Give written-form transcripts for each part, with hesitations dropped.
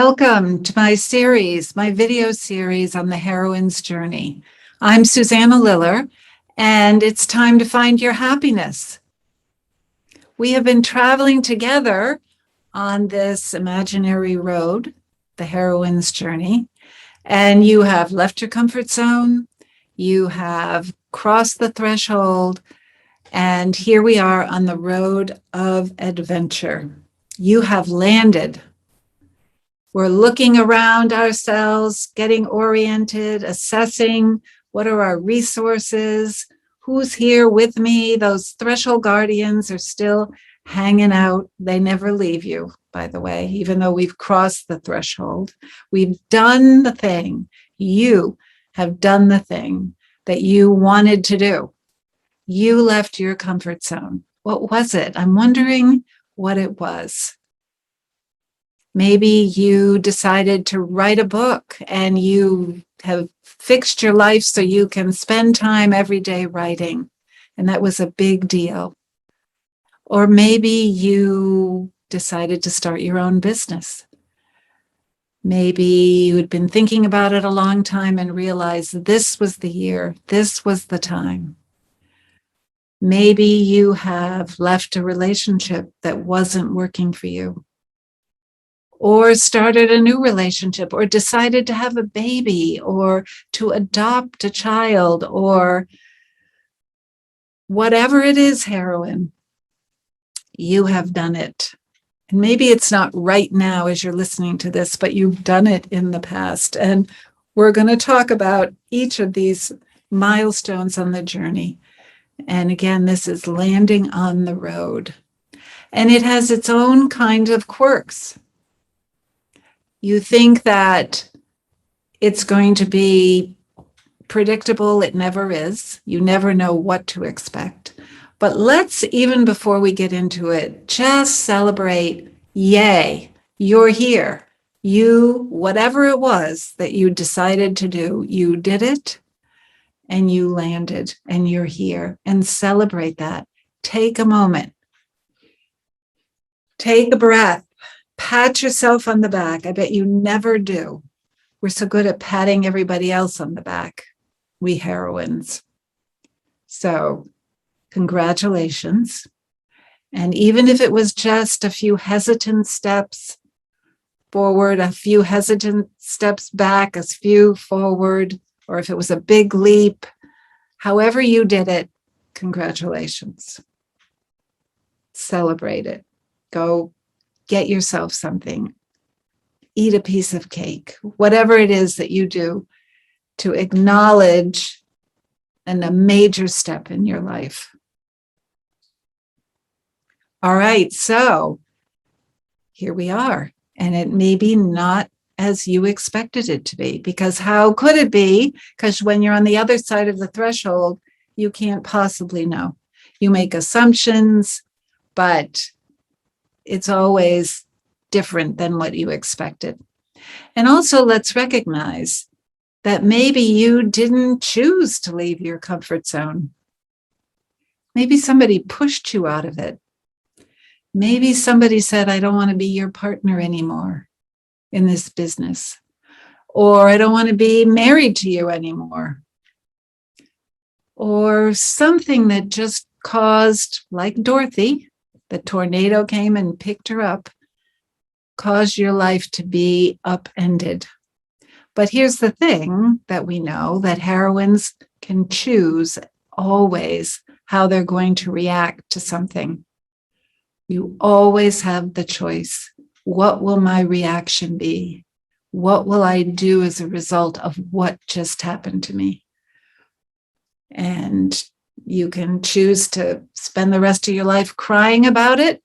Welcome to my video series on the heroine's journey. I'm Susanna Liller, and it's time to find your happiness. We have been traveling together on this imaginary road, the heroine's journey, and you have left your comfort zone, you have crossed the threshold, and here we are on the road of adventure. You have landed. We're looking around ourselves, getting oriented, assessing what are our resources, who's here with me. Those threshold guardians are still hanging out. They never leave you, by the way, even though we've crossed the threshold. We've done the thing. You have done the thing that you wanted to do. You left your comfort zone. What was it? I'm wondering what it was. Maybe you decided to write a book and you have fixed your life so you can spend time every day writing. And that was a big deal. Or maybe you decided to start your own business. Maybe you had been thinking about it a long time and realized this was the year, this was the time. Maybe you have left a relationship that wasn't working for you, or started a new relationship, or decided to have a baby, or to adopt a child, or whatever it is, heroine, you have done it. And maybe it's not right now as you're listening to this, but you've done it in the past. And we're going to talk about each of these milestones on the journey. And again, this is landing on the road. And it has its own kind of quirks. You think that it's going to be predictable. It never is. You never know what to expect. But let's, even before we get into it, just celebrate, yay, you're here. You, whatever it was that you decided to do, you did it and you landed and you're here, and celebrate that. Take a moment. Take a breath. Pat yourself on the back. I bet you never do. We're so good at patting everybody else on the back, we heroines. So, congratulations. And even if it was just a few hesitant steps forward, a few hesitant steps back, a few forward, or if it was a big leap, however you did it, congratulations. Celebrate it. Go get yourself something, eat a piece of cake, whatever it is that you do to acknowledge a major step in your life. All right, so here we are, and it may be not as you expected it to be, because how could it be? Because when you're on the other side of the threshold, you can't possibly know. You make assumptions, but it's always different than what you expected. And also, let's recognize that maybe you didn't choose to leave your comfort zone. Maybe somebody pushed you out of it. Maybe somebody said, I don't want to be your partner anymore in this business. Or I don't want to be married to you anymore. Or something that just caused, like Dorothy, the tornado came and picked her up, caused your life to be upended. But here's the thing that we know, that heroines can choose always how they're going to react to something. You always have the choice. What will my reaction be? What will I do as a result of what just happened to me? And you can choose to spend the rest of your life crying about it,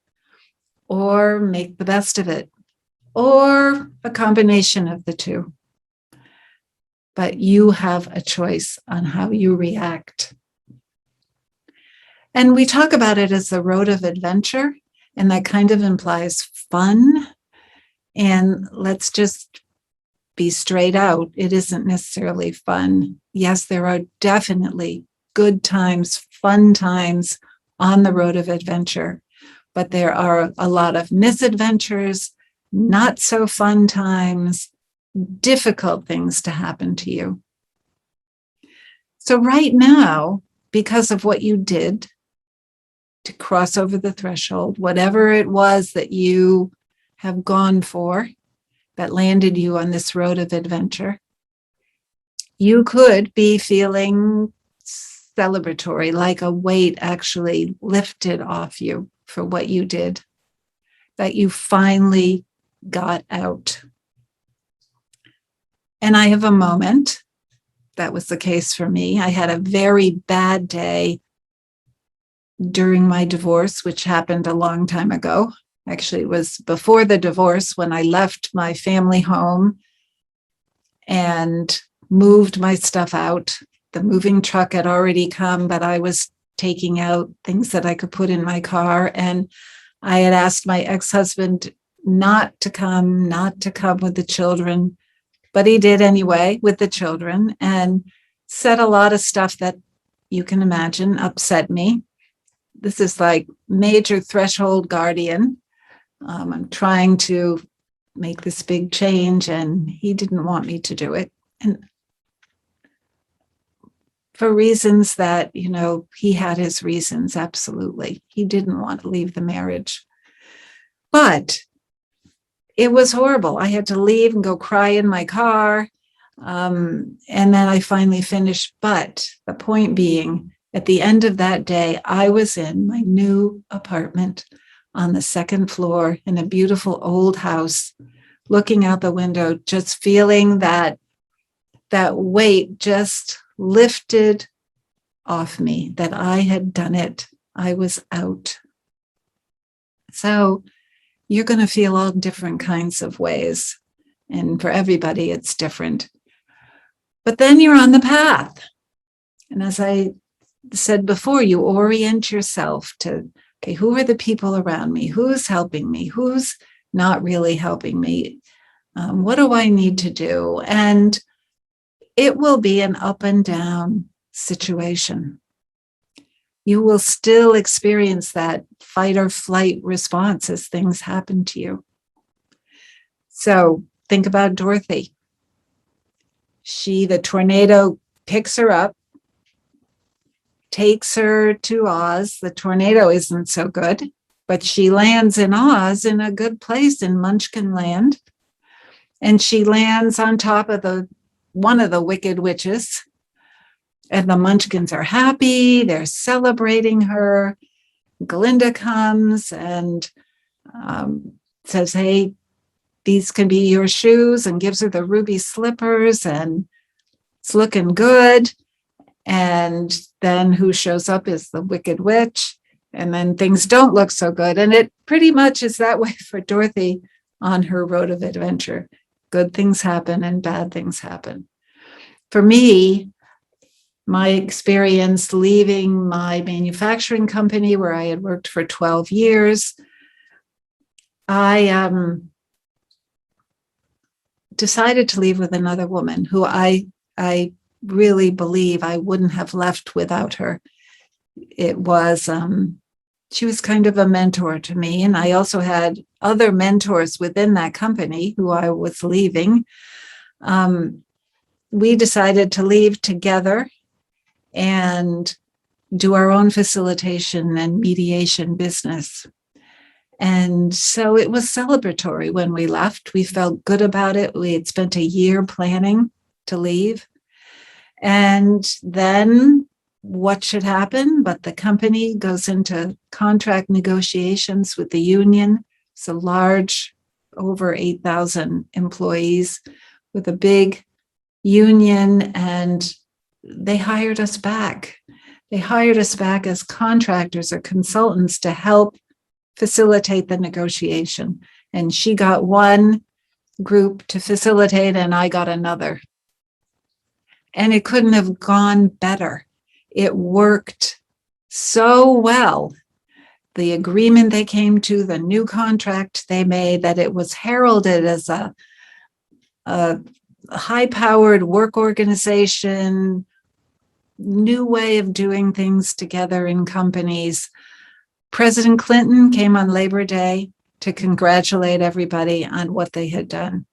or make the best of it, or a combination of the two. But you have a choice on how you react. And we talk about it as the road of adventure, and that kind of implies fun. And let's just be straight out. It isn't necessarily fun. Yes, there are definitely good times, fun times on the road of adventure, but there are a lot of misadventures. not so fun times, difficult things to happen to you. So right now, because of what you did to cross over the threshold, whatever it was that you have gone for that landed you on this road of adventure, you could be feeling celebratory, like a weight actually lifted off you for what you did, that you finally got out. And I have a moment. That was the case for me. I had a very bad day during my divorce, which happened a long time ago. Actually, it was before the divorce when I left my family home and moved my stuff out. The moving truck had already come, but I was taking out things that I could put in my car. And I had asked my ex-husband not to come with the children, but he did anyway with the children and said a lot of stuff that you can imagine upset me. This is like major threshold guardian. I'm trying to make this big change, and he didn't want me to do it. And for reasons that, he had his reasons, absolutely. He didn't want to leave the marriage. But it was horrible. I had to leave and go cry in my car. And then I finally finished. But the point being, at the end of that day, I was in my new apartment on the second floor in a beautiful old house, looking out the window, just feeling that weight just lifted off me, that I had done it. I was out. So you're going to feel all different kinds of ways. And for everybody, it's different. But then you're on the path. And as I said before, you orient yourself to, okay, who are the people around me? Who's helping me? Who's not really helping me? What do I need to do? And it will be an up and down situation. You will still experience that fight or flight response as things happen to you. So think about Dorothy. The tornado picks her up, takes her to Oz. The tornado isn't so good, but she lands in Oz, in a good place in Munchkin Land. And she lands on top of one of the wicked witches. And the Munchkins are happy. They're celebrating her. Glinda comes and says, hey, these can be your shoes, and gives her the ruby slippers, and it's looking good. And then who shows up is the Wicked Witch. And then things don't look so good. And it pretty much is that way for Dorothy on her road of adventure. Good things happen and bad things happen. For me, my experience leaving my manufacturing company where I had worked for 12 years, I decided to leave with another woman who I really believe I wouldn't have left without her. It was, she was kind of a mentor to me. And I also had other mentors within that company who I was leaving. We decided to leave together and do our own facilitation and mediation business. And so it was celebratory when we left. We felt good about it. We had spent a year planning to leave. And then what should happen? But the company goes into contract negotiations with the union. It's a large, over 8,000 employees with a big union, and they hired us back. They hired us back as contractors or consultants to help facilitate the negotiation. And she got one group to facilitate, and I got another. And it couldn't have gone better. It worked so well. The agreement they came to, the new contract they made, that it was heralded as a high-powered work organization, new way of doing things together in companies. President Clinton came on Labor Day to congratulate everybody on what they had done.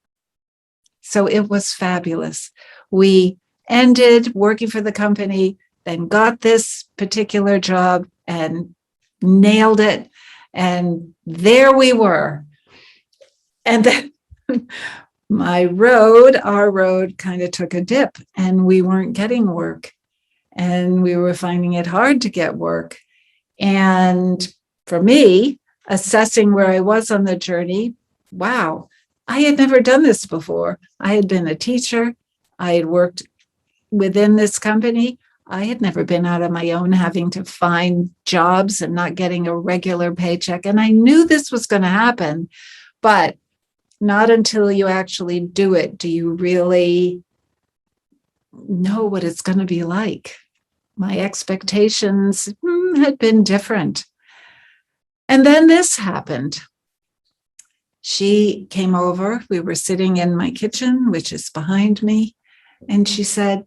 So it was fabulous. We ended working for the company, then got this particular job and nailed it. And there we were. And then our road kind of took a dip, and we weren't getting work, and we were finding it hard to get work. And for me, assessing where I was on the journey, wow, I had never done this before. I had been a teacher. I had worked within this company. I had never been out on my own having to find jobs and not getting a regular paycheck. And I knew this was going to happen, but not until you actually do it do you really know what it's going to be like. My expectations had been different. And then this happened. She came over. We were sitting in my kitchen, which is behind me. And she said,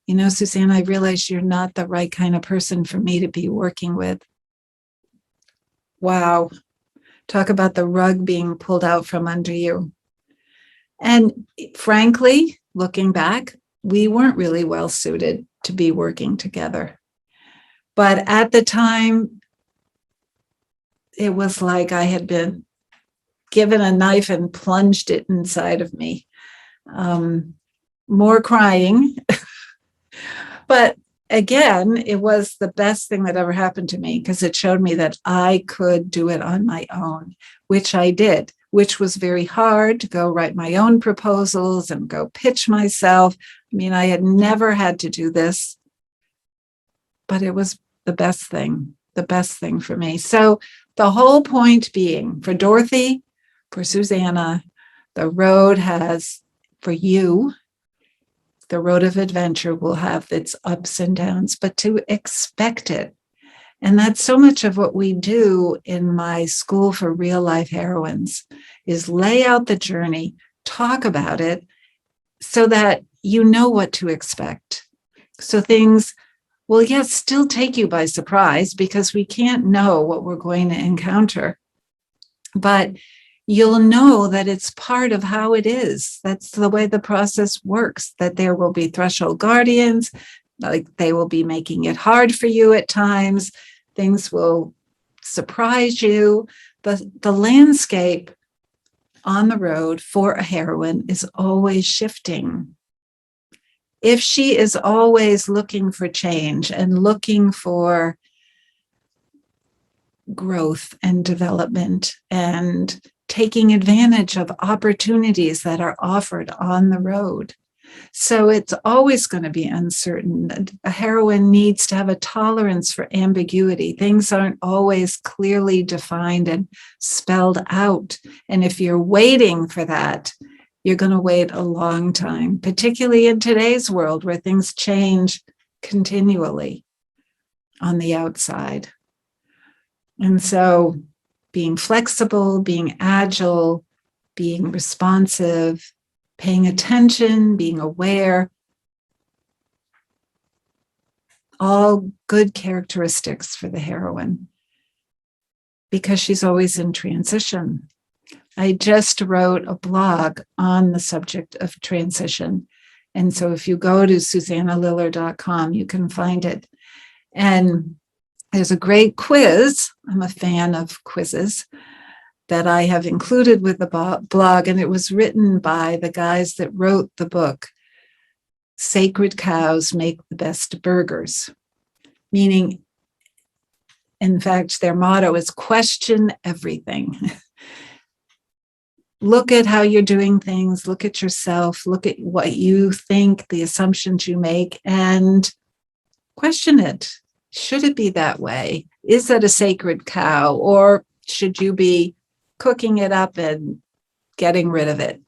you know, Susanna, I realize you're not the right kind of person for me to be working with. Wow. Talk about the rug being pulled out from under you. And frankly, looking back, we weren't really well suited to be working together. But at the time, it was like I had been given a knife and plunged it inside of me. More crying. But again, it was the best thing that ever happened to me, because it showed me that I could do it on my own, which I did, which was very hard to go write my own proposals and go pitch myself. I mean, I had never had to do this, but it was the best thing for me. So the whole point being, for Dorothy, for Susanna, the road has, for you, the road of adventure will have its ups and downs, but to expect it. And that's so much of what we do in my school for real life heroines, is lay out the journey, talk about it, so that you know what to expect. So things will, yes, still take you by surprise, because we can't know what we're going to encounter. But you'll know that it's part of how it is. That's the way the process works, that there will be threshold guardians, like they will be making it hard for you at times. Things will surprise you. The landscape on the road for a heroine is always shifting. If she is always looking for change and looking for growth and development and taking advantage of opportunities that are offered on the road. So it's always going to be uncertain. A heroine needs to have a tolerance for ambiguity. Things aren't always clearly defined and spelled out. And if you're waiting for that, you're going to wait a long time, particularly in today's world where things change continually on the outside. And so being flexible, being agile, being responsive, paying attention, being aware, all good characteristics for the heroine, because she's always in transition. I just wrote a blog on the subject of transition. And so if you go to susannaliller.com, you can find it. And there's a great quiz. I'm a fan of quizzes that I have included with the blog, and it was written by the guys that wrote the book, Sacred Cows Make the Best Burgers, meaning, in fact, their motto is question everything. Look at how you're doing things, look at yourself, look at what you think, the assumptions you make, and question it. Should it be that way? Is that a sacred cow? Or should you be cooking it up and getting rid of it?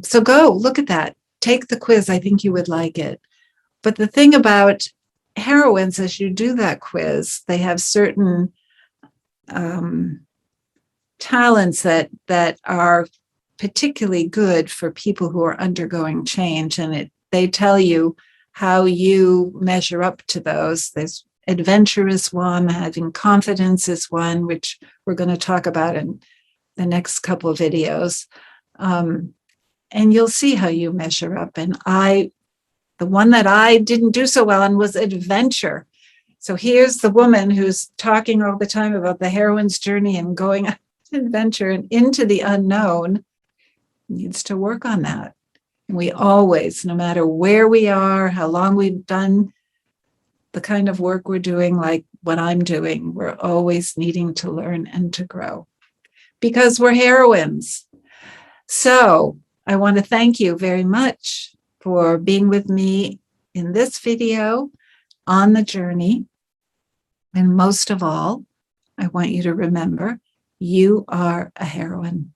So go look at that. Take the quiz. I think you would like it. But the thing about heroines, as you do that quiz, they have certain talents that are particularly good for people who are undergoing change. And they tell you how you measure up to those. There's adventure is one, having confidence is one, which we're going to talk about in the next couple of videos. And you'll see how you measure up. And the one that I didn't do so well on was adventure. So here's the woman who's talking all the time about the heroine's journey and going on adventure and into the unknown, needs to work on that. And we always, no matter where we are, how long we've done the kind of work we're doing, like what I'm doing, we're always needing to learn and to grow because we're heroines. So I want to thank you very much for being with me in this video on the journey. And most of all, I want you to remember, you are a heroine.